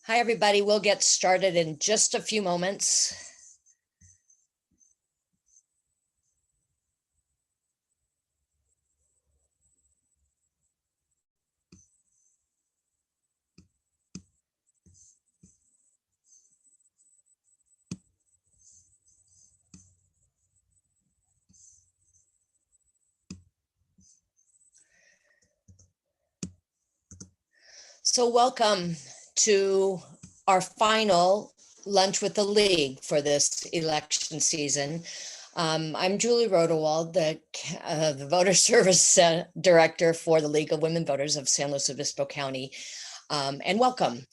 Hi, everybody. We'll get started in just a few moments. So welcome to our final lunch with the League for this election season. I'm Julie Rodewald, the Voter Service Director for the League of Women Voters of San Luis Obispo County, and welcome.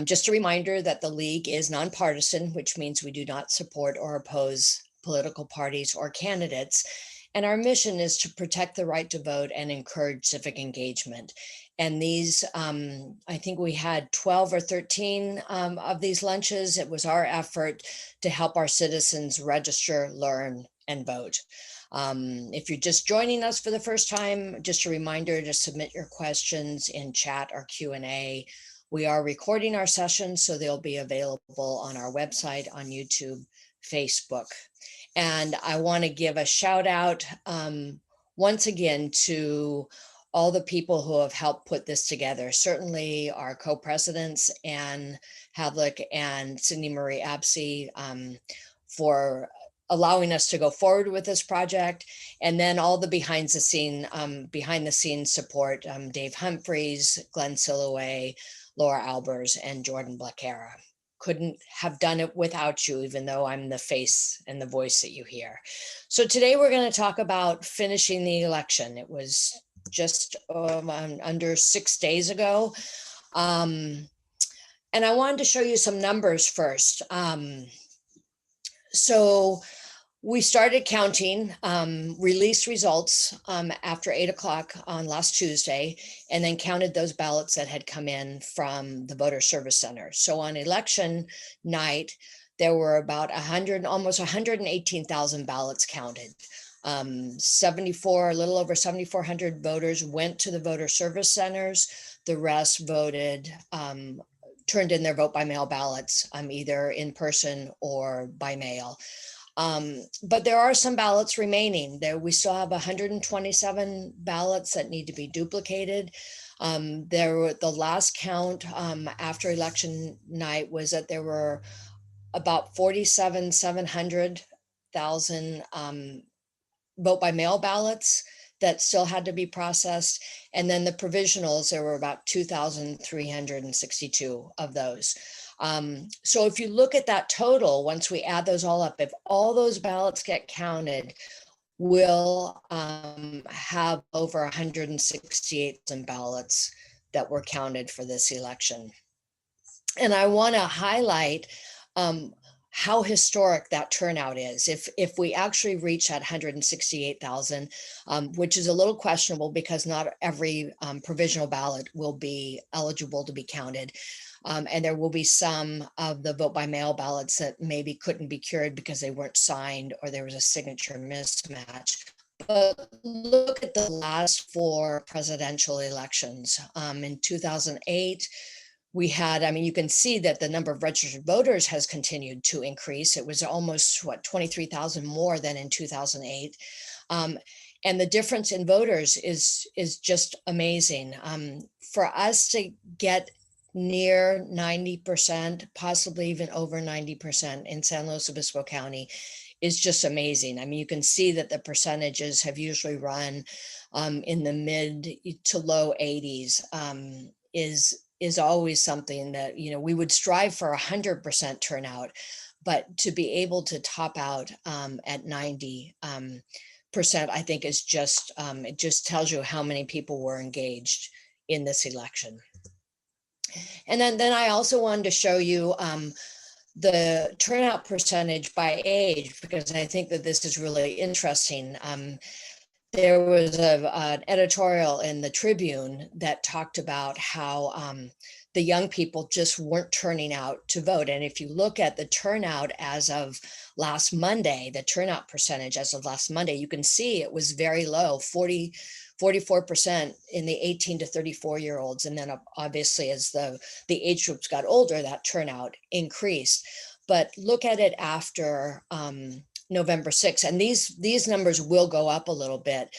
Just a reminder that the League is nonpartisan, which means we do not support or oppose political parties or candidates. And our mission is to protect the right to vote and encourage civic engagement. And these, I think we had 12 or 13 of these lunches. It was our effort to help our citizens register, learn, and vote. If you're just joining us for the first time, just a reminder to submit your questions in chat or Q&A. We are recording our sessions, so they'll be available on our website, on YouTube, Facebook. And I want to give a shout out once again to all the people who have helped put this together. Certainly our co-presidents, Ann Havlick and Cindy Marie Absey, for allowing us to go forward with this project. And then all the behind the scenes support, Dave Humphreys, Glenn Silloway, Laura Albers, and Jordan Blackera. Couldn't have done it without you, even though I'm the face and the voice that you hear. So today we're going to talk about finishing the election. It was just under 6 days ago. And I wanted to show you some numbers first. So we started counting, released results after 8 o'clock on last Tuesday, and then counted those ballots that had come in from the Voter Service Center. So on election night, there were about almost 118,000 ballots counted. 74, a little over 7,400 voters went to the Voter Service Centers. The rest voted, turned in their vote by mail ballots, either in person or by mail. But there are some ballots remaining. We still have 127 ballots that need to be duplicated. The last count after election night was that there were about 700,000 vote by mail ballots that still had to be processed. And then the provisionals, there were about 2,362 of those. So if you look at that total, once we add those all up, if all those ballots get counted, we'll have over 168,000 ballots that were counted for this election. And I want to highlight how historic that turnout is. If we actually reach that 168,000, which is a little questionable because not every provisional ballot will be eligible to be counted. And there will be some of the vote by mail ballots that maybe couldn't be cured because they weren't signed or there was a signature mismatch. But look at the last 4 presidential elections. In 2008, we had, you can see that the number of registered voters has continued to increase. It was almost 23,000 more than in 2008. And the difference in voters is just amazing. For us to get near 90%, possibly even over 90% in San Luis Obispo County is just amazing. You can see that the percentages have usually run in the mid to low 80s. Is always something that, we would strive for 100% turnout, but to be able to top out at 90%, I think is just, it just tells you how many people were engaged in this election. And then I also wanted to show you the turnout percentage by age, because I think that this is really interesting. There was an editorial in the Tribune that talked about how the young people just weren't turning out to vote. And if you look at the turnout as of last Monday, the turnout percentage as of last Monday, you can see it was very low, 44% in the 18 to 34-year-olds. And then obviously as the age groups got older, that turnout increased. But look at it after November 6th, and these numbers will go up a little bit.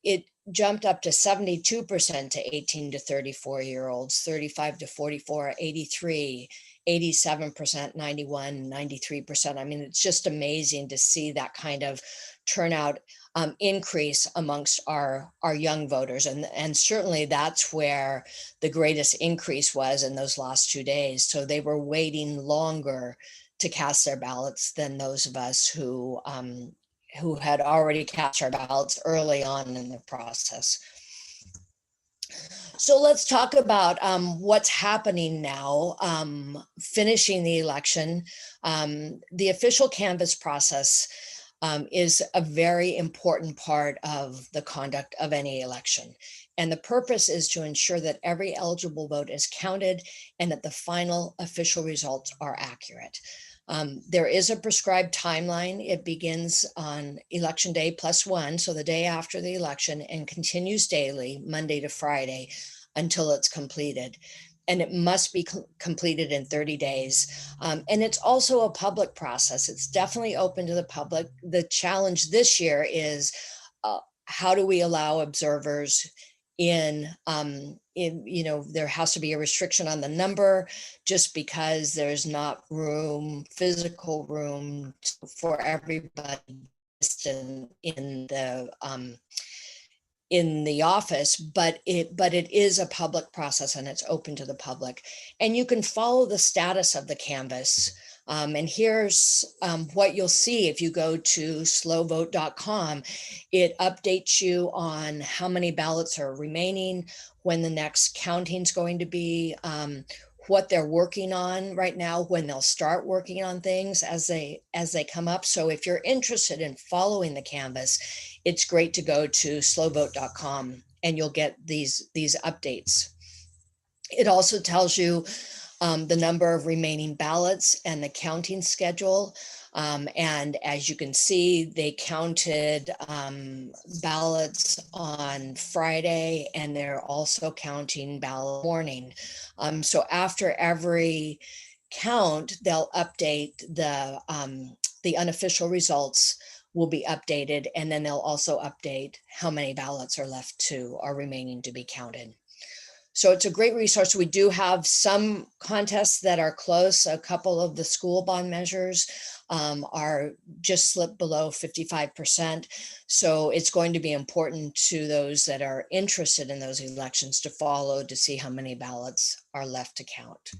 It jumped up to 72% to 18 to 34-year-olds, 35 to 44, 83, 87%, 91, 93%. I mean, it's just amazing to see that kind of turnout increase amongst our young voters. And certainly that's where the greatest increase was in those last 2 days. So they were waiting longer to cast their ballots than those of us who had already cast our ballots early on in the process. So let's talk about what's happening now, finishing the election. The official canvass process is a very important part of the conduct of any election. And the purpose is to ensure that every eligible vote is counted and that the final official results are accurate. There is a prescribed timeline. It begins on election day +1, so the day after the election, and continues daily, Monday to Friday, until it's completed. And it must be completed in 30 days. And it's also a public process. It's definitely open to the public. The challenge this year is how do we allow observers in, you know, there has to be a restriction on the number just because there's not room, physical room for everybody in the office, but it is a public process and it's open to the public. And you can follow the status of the canvass. And here's what you'll see if you go to slowvote.com. It updates you on how many ballots are remaining, when the next counting is going to be, what they're working on right now, when they'll start working on things as they come up. So if you're interested in following the canvass, it's great to go to slowvote.com and you'll get these updates. It also tells you the number of remaining ballots and the counting schedule. And as you can see, they counted ballots on Friday, and they're also counting ballot morning. So after every count, they'll update the unofficial results will be updated, and then they'll also update how many ballots are remaining to be counted. So it's a great resource. We do have some contests that are close. A couple of the school bond measures are just slipped below 55%. So it's going to be important to those that are interested in those elections to follow to see how many ballots are left to count.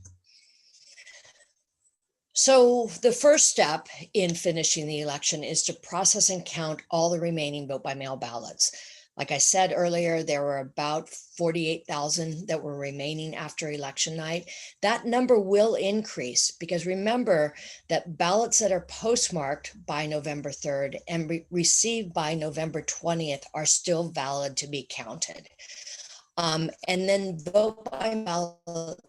So the first step in finishing the election is to process and count all the remaining vote by mail ballots. Like I said earlier, there were about 48,000 that were remaining after election night. That number will increase because remember that ballots that are postmarked by November 3rd and received by November 20th are still valid to be counted. And then vote by ballots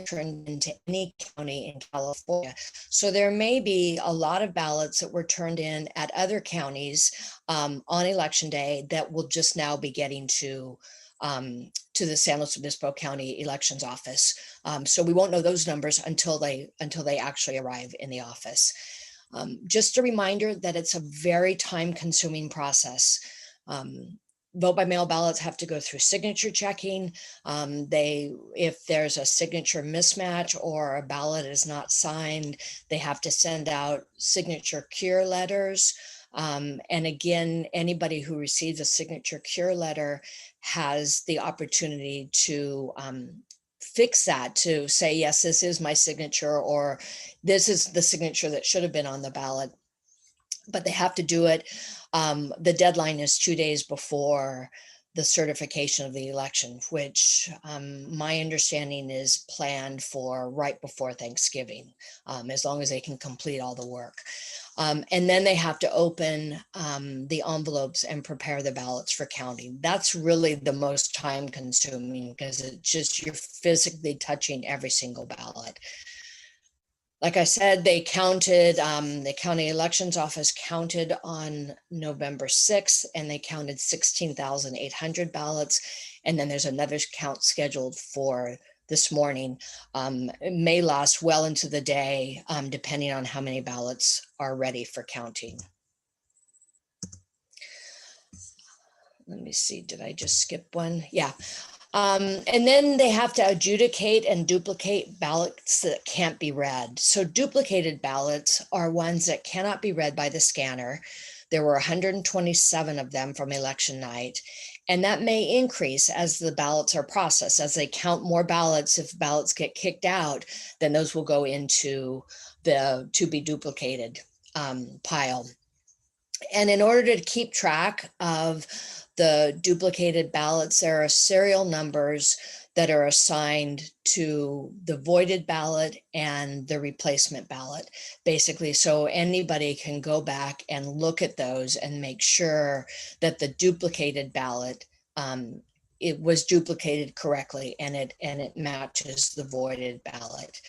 turned into any county in California. So there may be a lot of ballots that were turned in at other counties on election day that will just now be getting to the San Luis Obispo County Elections Office. So we won't know those numbers until they actually arrive in the office. Just a reminder that it's a very time-consuming process. Vote by mail ballots have to go through signature checking. If there's a signature mismatch or a ballot is not signed, they have to send out signature cure letters. And again, anybody who receives a signature cure letter has the opportunity to fix that, to say, yes, this is my signature, or this is the signature that should have been on the ballot. But they have to do it. The deadline is 2 days before the certification of the election, which my understanding is planned for right before Thanksgiving, as long as they can complete all the work. And then they have to open the envelopes and prepare the ballots for counting. That's really the most time consuming because it's just you're physically touching every single ballot. Like I said, they counted, the county elections office counted on November 6th, and they counted 16,800 ballots. And then there's another count scheduled for this morning. It may last well into the day, depending on how many ballots are ready for counting. Let me see, did I just skip one? Yeah. And then they have to adjudicate and duplicate ballots that can't be read. So duplicated ballots are ones that cannot be read by the scanner. There were 127 of them from election night, and that may increase as the ballots are processed. As they count more ballots, if ballots get kicked out, then those will go into the to be duplicated pile. And in order to keep track of the duplicated ballots, there are serial numbers that are assigned to the voided ballot and the replacement ballot, basically. So anybody can go back and look at those and make sure that the duplicated ballot, it was duplicated correctly and it matches the voided ballot.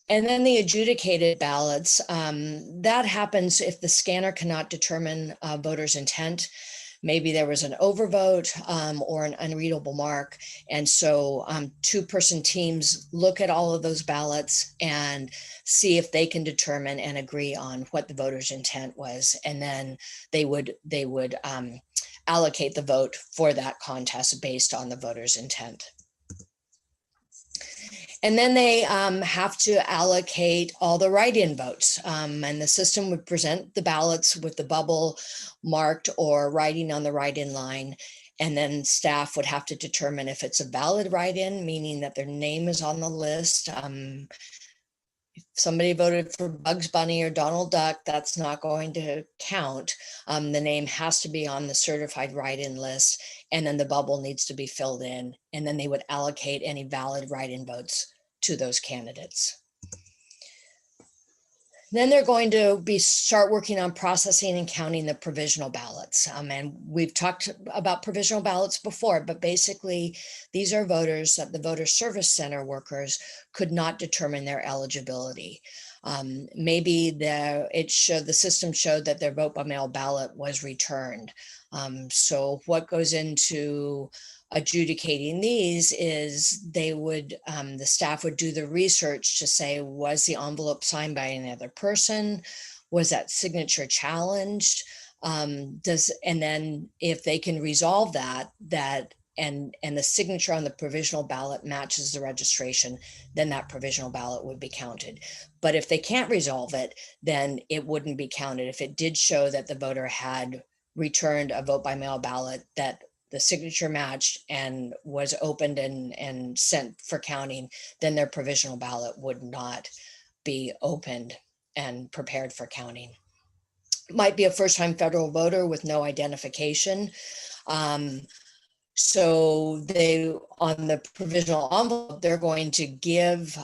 And then the adjudicated ballots, that happens if the scanner cannot determine voters' intent. Maybe there was an overvote or an unreadable mark. And so two-person teams look at all of those ballots and see if they can determine and agree on what the voter's intent was. And then they would allocate the vote for that contest based on the voter's intent. And then they have to allocate all the write-in votes. And the system would present the ballots with the bubble marked or writing on the write-in line. And then staff would have to determine if it's a valid write-in, meaning that their name is on the list. If somebody voted for Bugs Bunny or Donald Duck, that's not going to count. The name has to be on the certified write-in list, and then the bubble needs to be filled in, and then they would allocate any valid write-in votes to those candidates. Then they're going to start working on processing and counting the provisional ballots. And we've talked about provisional ballots before, but basically these are voters that the voter service center workers could not determine their eligibility. Maybe the system showed that their vote by mail ballot was returned. So what goes into adjudicating these is the staff would do the research to say, was the envelope signed by another person? Was that signature challenged? And then if they can resolve that and the signature on the provisional ballot matches the registration, then that provisional ballot would be counted. But if they can't resolve it, then it wouldn't be counted. If it did show that the voter had returned a vote by mail ballot that the signature matched and was opened and sent for counting, then their provisional ballot would not be opened and prepared for counting. Might be a first-time federal voter with no identification. So on the provisional envelope, they're going to give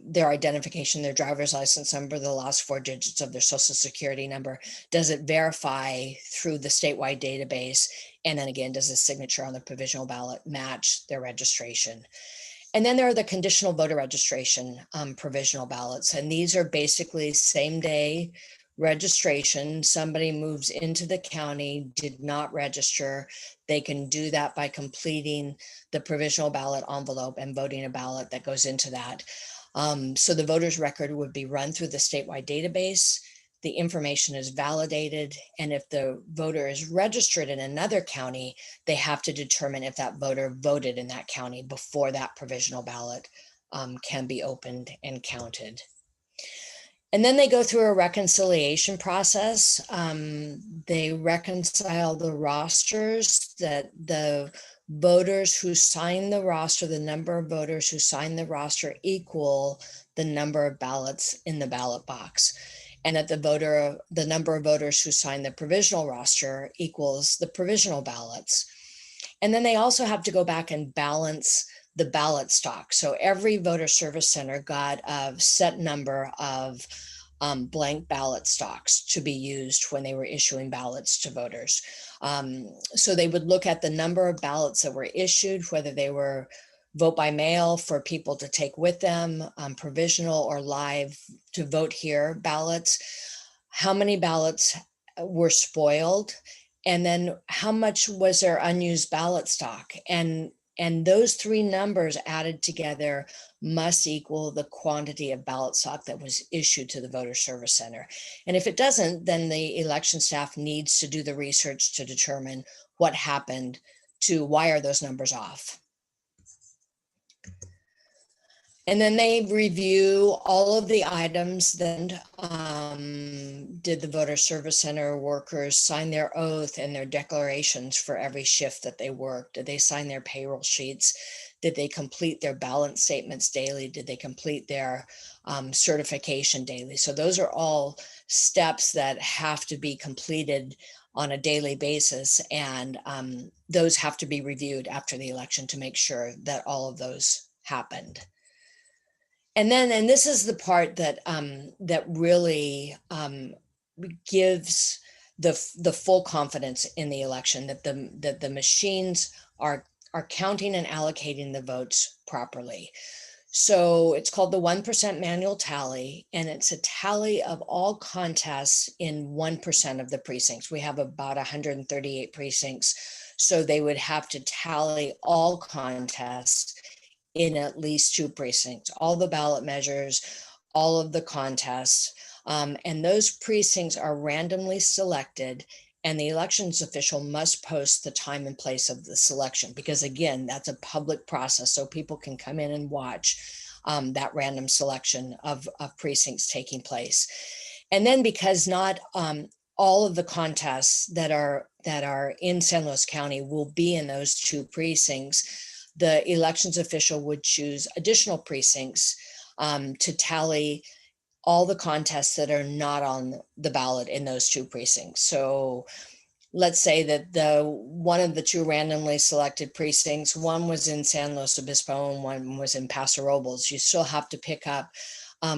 their identification, their driver's license number, the last four digits of their social security number. Does it verify through the statewide database? And then again, does the signature on the provisional ballot match their registration? And then there are the conditional voter registration provisional ballots. And these are basically same day registration. Somebody moves into the county, did not register. They can do that by completing the provisional ballot envelope and voting a ballot that goes into that. So the voter's record would be run through the statewide database. The information is validated. And if the voter is registered in another county, they have to determine if that voter voted in that county before that provisional ballot can be opened and counted. And then they go through a reconciliation process. They reconcile the rosters, that the voters who sign the roster, the number of voters who sign the roster equal the number of ballots in the ballot box. And that the number of voters who sign the provisional roster equals the provisional ballots. And then they also have to go back and balance the ballot stock. So every voter service center got a set number of blank ballot stocks to be used when they were issuing ballots to voters. So they would look at the number of ballots that were issued, whether they were vote by mail for people to take with them, provisional or live to vote here ballots, how many ballots were spoiled, and then how much was there unused ballot stock. And those three numbers added together must equal the quantity of ballot stock that was issued to the voter service center. And if it doesn't, then the election staff needs to do the research to determine what happened to why are those numbers off. And then they review all of the items. Then did the voter service center workers sign their oath and their declarations for every shift that they worked? Did they sign their payroll sheets? Did they complete their balance statements daily? Did they complete their certification daily? So those are all steps that have to be completed on a daily basis. And those have to be reviewed after the election to make sure that all of those happened. And this is the part that that really gives the full confidence in the election, that the machines are counting and allocating the votes properly. So it's called the 1% manual tally, and it's a tally of all contests in 1% of the precincts. We have about 138 precincts, so they would have to tally all contests in at least 2 precincts, all the ballot measures, all of the contests, and those precincts are randomly selected, and the elections official must post the time and place of the selection, because again, that's a public process, so people can come in and watch that random selection of precincts taking place. And then because not all of the contests that are in San Luis County will be in those 2 precincts, the elections official would choose additional precincts to tally all the contests that are not on the ballot in those 2 precincts. So let's say that one of the 2 randomly selected precincts, one was in San Luis Obispo and one was in Paso Robles. You still have to pick up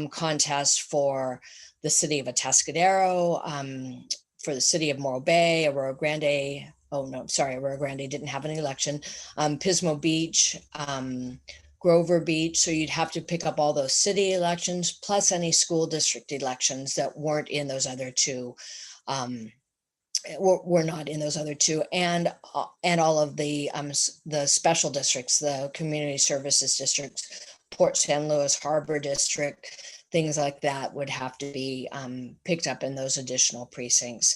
contests for the city of Atascadero, for the city of Morro Bay, Aurora Grande. Oh no, sorry, Aurora Grande didn't have an election. Pismo Beach, Grover Beach. So you'd have to pick up all those city elections plus any school district elections that weren't in those other 2, were not in those other 2, and all of the special districts, the community services districts, Port San Luis Harbor District, things like that would have to be picked up in those additional precincts.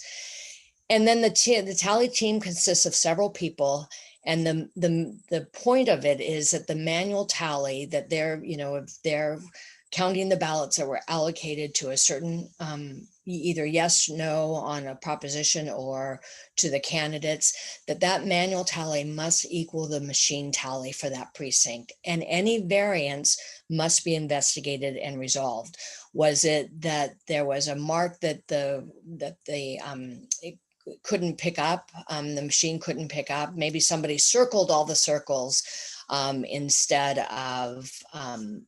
And then the tally team consists of several people, and the point of it is that the manual tally, that if they're counting the ballots that were allocated to a certain either yes, no on a proposition or to the candidates, that manual tally must equal the machine tally for that precinct, and any variance must be investigated and resolved. Was it that there was a mark that it couldn't pick up, the machine couldn't pick up? Maybe somebody circled all the circles instead of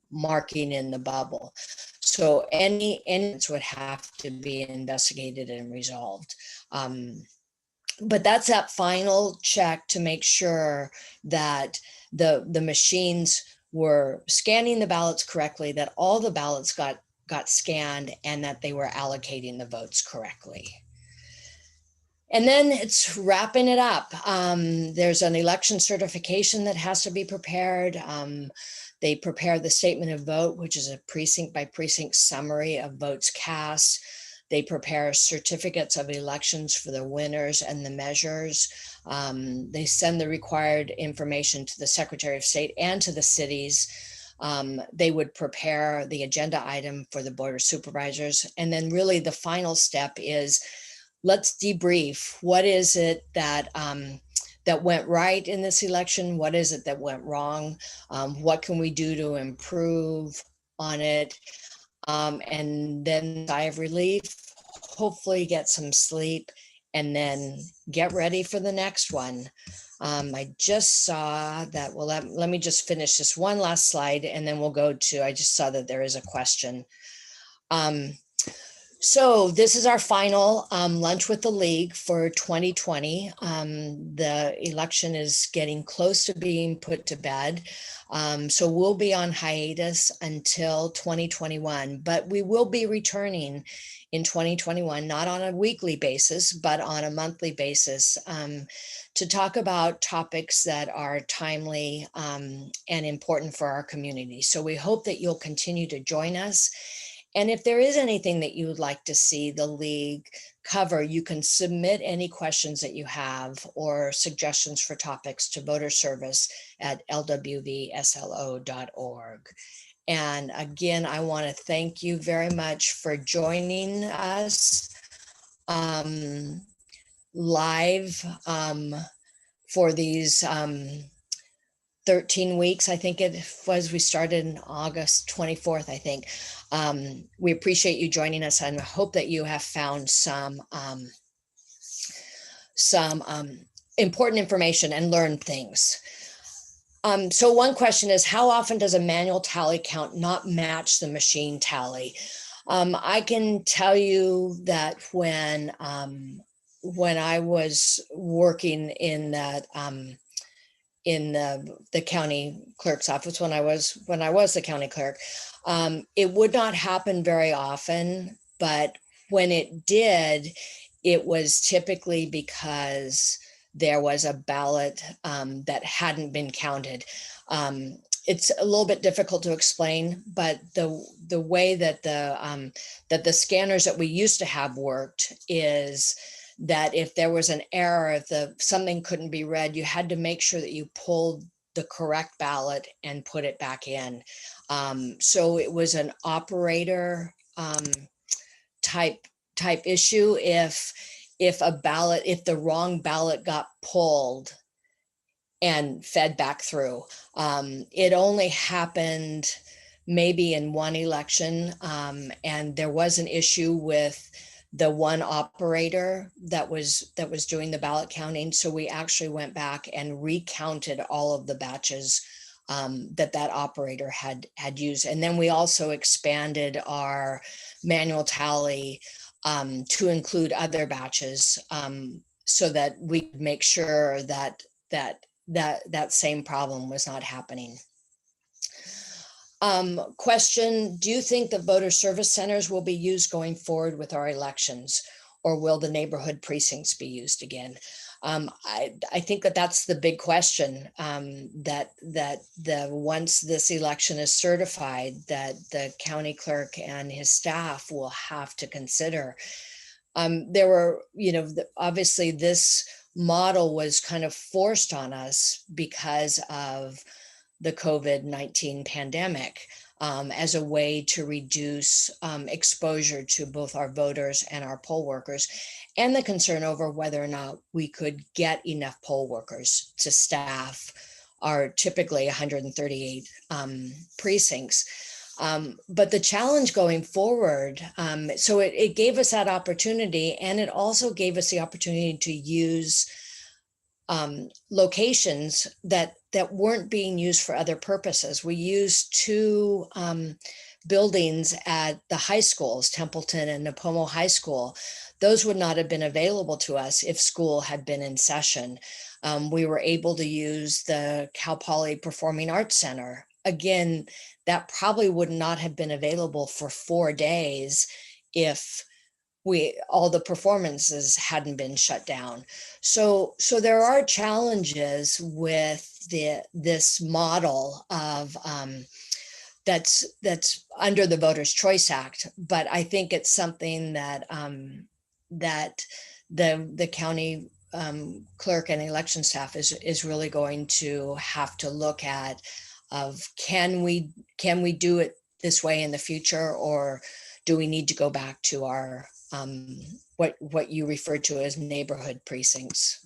marking in the bubble. So any would have to be investigated and resolved. But that's that final check to make sure that the machines were scanning the ballots correctly, that all the ballots got scanned, and that they were allocating the votes correctly. And then it's wrapping it up. There's an election certification that has to be prepared. They prepare the statement of vote, which is a precinct by precinct summary of votes cast. They prepare certificates of elections for the winners and the measures. They send the required information to the Secretary of State and to the cities. They would prepare the agenda item for the Board of Supervisors. And then really the final step is, let's debrief. What is it that that went right in this election? What is it that went wrong? What can we do to improve on it? And then sigh of relief, hopefully get some sleep, and then get ready for the next one. I just saw that, well, let me just finish this one last slide, and then we'll go to, I just saw that there is a question. So this is our final lunch with the league for 2020. The election is getting close to being put to bed. So we'll be on hiatus until 2021, but we will be returning in 2021, not on a weekly basis, but on a monthly basis, to talk about topics that are timely and important for our community. So we hope that you'll continue to join us. And if there is anything that you would like to see the league cover, you can submit any questions that you have or suggestions for topics to voter service at lwvslo.org. And again, I want to thank you very much for joining us live for these 13 weeks. I think it was, we started in August 24th, I think. We appreciate you joining us and hope that you have found some important information and learned things. So one question is, how often does a manual tally count not match the machine tally? I can tell you that when I was working in that in the county clerk's office, when I was the county clerk, it would not happen very often, but when it did, it was typically because there was a ballot that hadn't been counted. It's a little bit difficult to explain, but the way that the scanners that we used to have worked is that if there was an error, if something couldn't be read, you had to make sure that you pulled the correct ballot and put it back in. So it was an operator type issue. If the wrong ballot got pulled and fed back through, it only happened maybe in one election, and there was an issue with the one operator that was doing the ballot counting. So we actually went back and recounted all of the batches that operator had used. And then we also expanded our manual tally to include other batches, so that we could make sure that same problem was not happening. Question, do you think the voter service centers will be used going forward with our elections, or will the neighborhood precincts be used again? I think that's the big question, that once this election is certified, that the county clerk and his staff will have to consider. There were, obviously this model was kind of forced on us because of the COVID-19 pandemic, as a way to reduce exposure to both our voters and our poll workers, and the concern over whether or not we could get enough poll workers to staff our typically 138 precincts. But the challenge going forward, so it gave us that opportunity, and it also gave us the opportunity to use locations that weren't being used for other purposes. We used two buildings at the high schools, Templeton and Napomo High School. Those would not have been available to us if school had been in session. We were able to use the Cal Poly Performing Arts Center. Again, that probably would not have been available for 4 days if all the performances hadn't been shut down. So there are challenges with this model of that's under the Voters' Choice Act, but I think it's something that the county clerk and election staff is really going to have to look at, of can we do it this way in the future, or do we need to go back to our what you refer to as neighborhood precincts?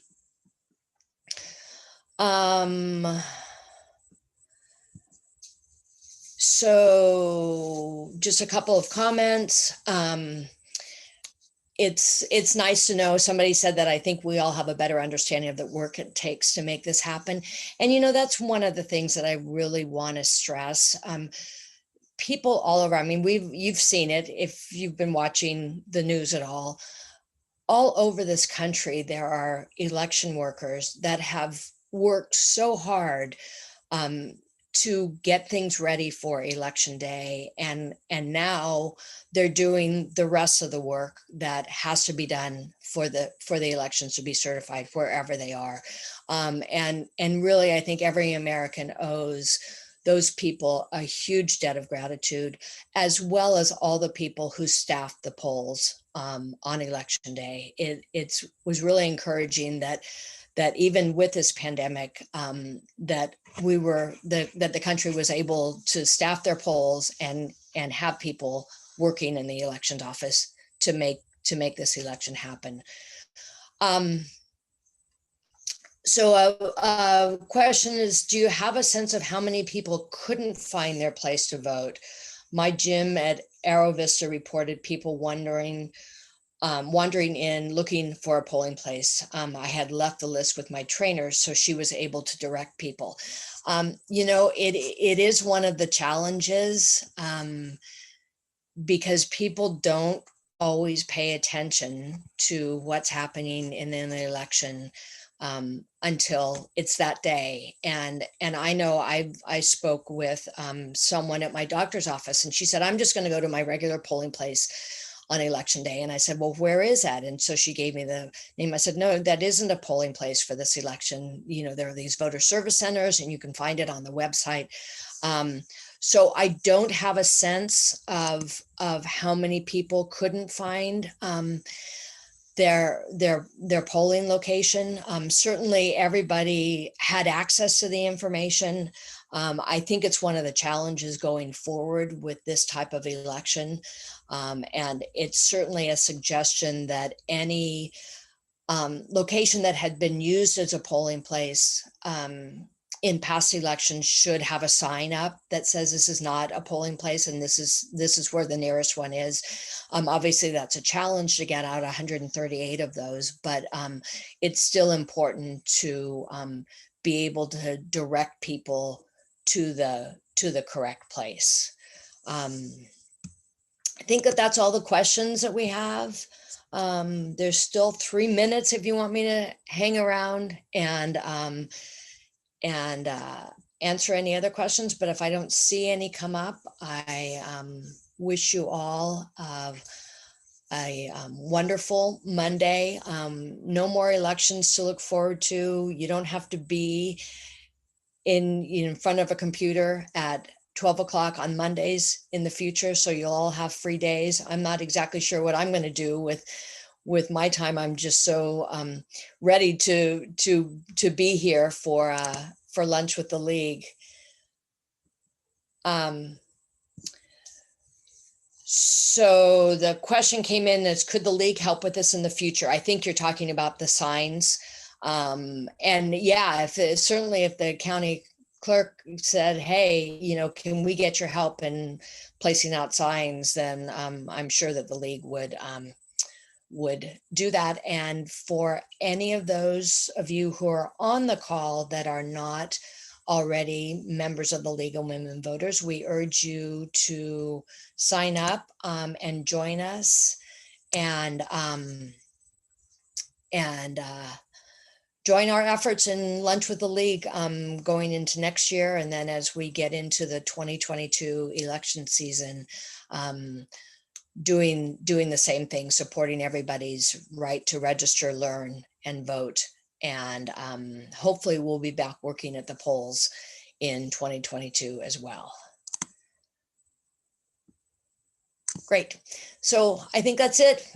So just a couple of comments. It's nice to know, somebody said that I think we all have a better understanding of the work it takes to make this happen. And that's one of the things that I really want to stress. people all over. I mean, you've seen it if you've been watching the news at all. All over this country, there are election workers that have worked so hard to get things ready for election day, and now they're doing the rest of the work that has to be done for the elections to be certified wherever they are. And really, I think every American owes those people a huge debt of gratitude, as well as all the people who staffed the polls on election day. It was really encouraging that even with this pandemic, that the country was able to staff their polls and have people working in the elections office to make this election happen. So a question is, do you have a sense of how many people couldn't find their place to vote? My gym at Arrow Vista reported people wandering in looking for a polling place. I had left the list with my trainer, so she was able to direct people. It is one of the challenges, because people don't always pay attention to what's happening in an election until it's that day. And I know I spoke with someone at my doctor's office, and she said, I'm just going to go to my regular polling place on election day. And I said, well, where is that? And so she gave me the name. I said, no, that isn't a polling place for this election. There are these voter service centers, and you can find it on the website. So I don't have a sense of how many people couldn't find their polling location. Certainly everybody had access to the information. I think it's one of the challenges going forward with this type of election. And it's certainly a suggestion that any location that had been used as a polling place in past elections should have a sign up that says this is not a polling place, and this is where the nearest one is. Obviously, that's a challenge to get out 138 of those, but it's still important to be able to direct people to the correct place. I think that's all the questions that we have. There's still 3 minutes if you want me to hang around and answer any other questions. But if I don't see any come up, I wish you all a wonderful Monday. No more elections to look forward to. You don't have to be in front of a computer at 12 o'clock on Mondays in the future, so you'll all have free days. I'm not exactly sure what I'm going to do with my time. I'm just so ready to be here for lunch with the league. So the question came in as, could the league help with this in the future? I think you're talking about the signs. And yeah, certainly if the county clerk said, hey, can we get your help in placing out signs, then I'm sure that the league would do that. And for any of those of you who are on the call that are not already members of the League of Women Voters, we urge you to sign up and join us and join our efforts in Lunch with the League going into next year. And then as we get into the 2022 election season, doing the same thing, supporting everybody's right to register, learn, and vote. And hopefully we'll be back working at the polls in 2022 as well. Great. So I think that's it.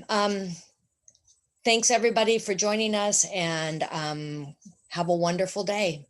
Thanks everybody for joining us, and have a wonderful day.